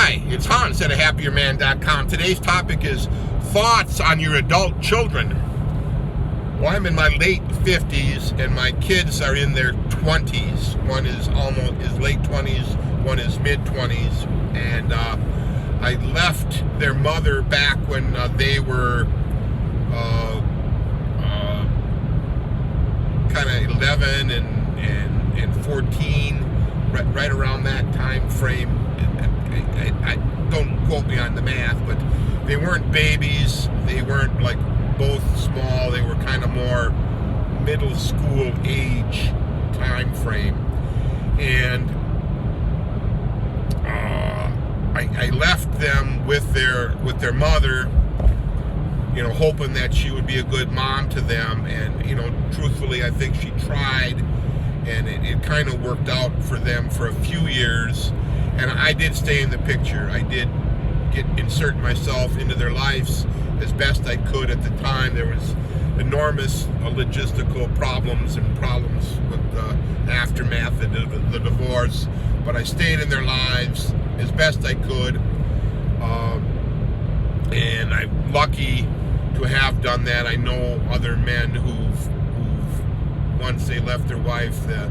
Hi, it's Hans at ahappierman.com. Today's topic is thoughts on your adult children. Well, I'm in my late 50s and my kids are in their 20s. One is late 20s, one is mid 20s, and I left their mother back when they were kind of 11 and 14, right around that time frame. I don't quote me on the math, but they weren't babies. They weren't like both small. They were kind of more middle school age time frame. And I left them with their mother, hoping that she would be a good mom to them. And, truthfully, I think she tried, and it kind of worked out for them for a few years. And I did stay in the picture. I did insert myself into their lives as best I could at the time. There was enormous logistical problems with the aftermath of the divorce, but I stayed in their lives as best I could, and I'm lucky to have done that. I know other men who've once they left their wife, the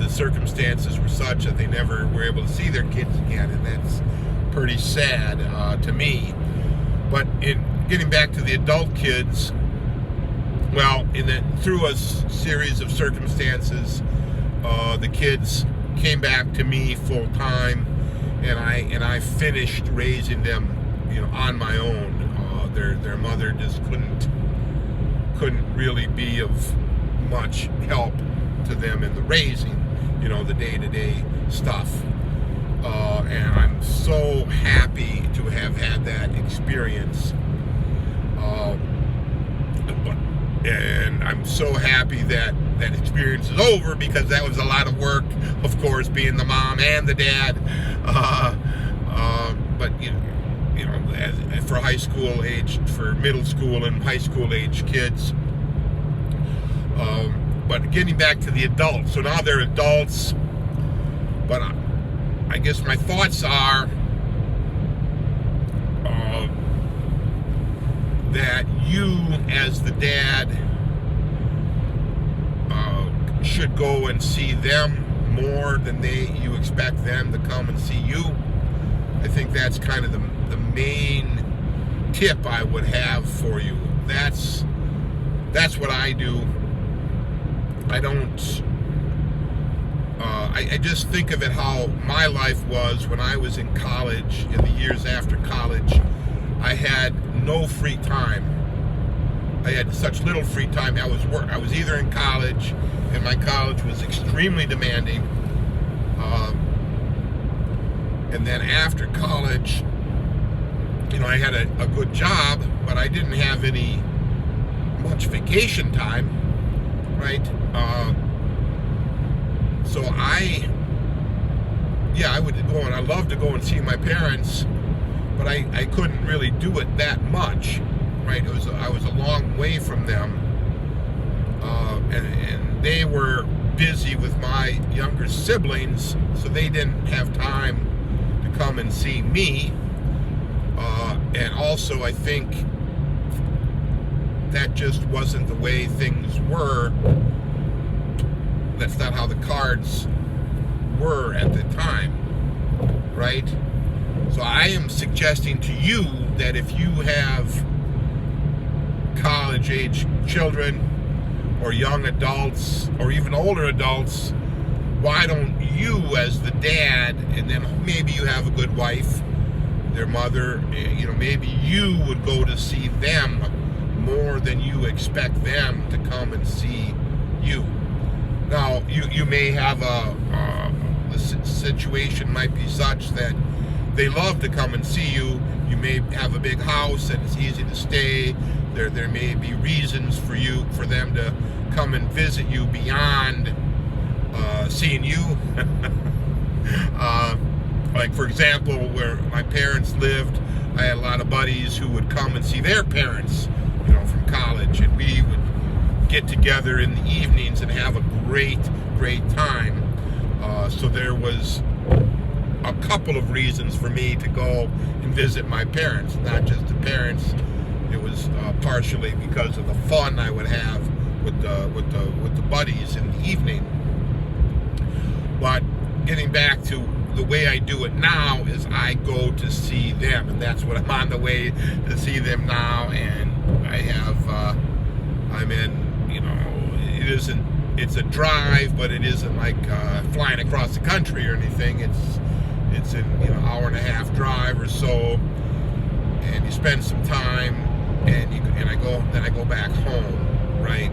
circumstances were such that they never were able to see their kids again, and that's pretty sad to me. But in getting back to the adult kids, well, through a series of circumstances, the kids came back to me full time, and I finished raising them, on my own. Their mother just couldn't really be of much help to them in the raising, the day-to-day stuff. And I'm so happy to have had that experience. And I'm so happy that that experience is over, because that was a lot of work, of course, being the mom and the dad. But for high school age, for middle school and high school age kids. But getting back to the adults, so now they're adults, but I guess my thoughts are that you, as the dad, should go and see them more than you expect them to come and see you. I think that's kind of the main tip I would have for you. That's what I do. I don't. I just think of it how my life was when I was in college. In the years after college, I had no free time. I had such little free time. I was either in college, and my college was extremely demanding. And then after college, I had a good job, but I didn't have much vacation time, right? So I would go, and I loved to go and see my parents, but I couldn't really do it that much, right? I was a long way from them, and they were busy with my younger siblings, so they didn't have time to come and see me. And also, I think that just wasn't the way things were. That's not how the cards were at the time, right? So I am suggesting to you that if you have college-age children or young adults or even older adults, why don't you, as the dad, and then maybe you have a good wife, their mother, maybe you would go to see them more than you expect them to come and see you. Now, you may have the situation might be such that they love to come and see you. You may have a big house and it's easy to stay. There may be reasons for them to come and visit you beyond seeing you. Like, for example, where my parents lived, I had a lot of buddies who would come and see their parents, from college, and we would get together in the evenings and have a great time. So there was a couple couple of reasons for me to go and visit my parents. Not just the parents. It was partially because of the fun I would have with the buddies in the evening. But getting back to the way I do it now is I go to see them, and that's what I'm on the way to see them now. And I have I'm in, it's a drive, but it isn't like flying across the country or anything. It's an hour and a half drive or so, and you spend some time, and I go back home, right?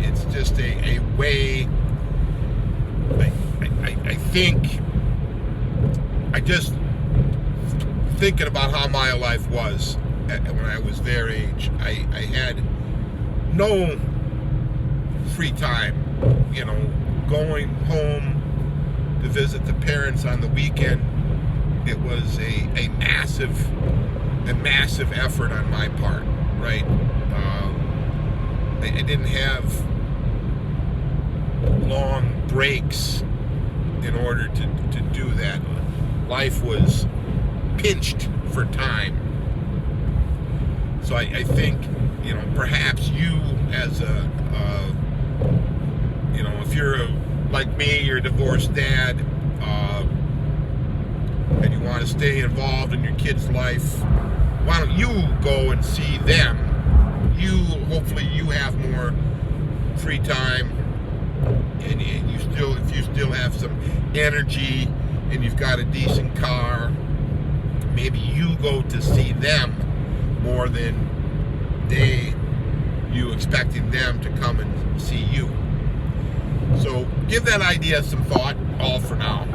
It's just a way. I think I just thinking about how my life was when I was their age. I had no free time, going home to visit the parents on the weekend. It was a massive effort on my part, right? I didn't have long breaks in order to do that. Life was pinched for time. So I think, perhaps you as if you're like me, you're a divorced dad, and you want to stay involved in your kid's life, why don't you go and see them? Hopefully you have more free time, and if you still have some energy and you've got a decent car, maybe you go to see them more than you expecting them to come and see you. So give that idea some thought, all for now.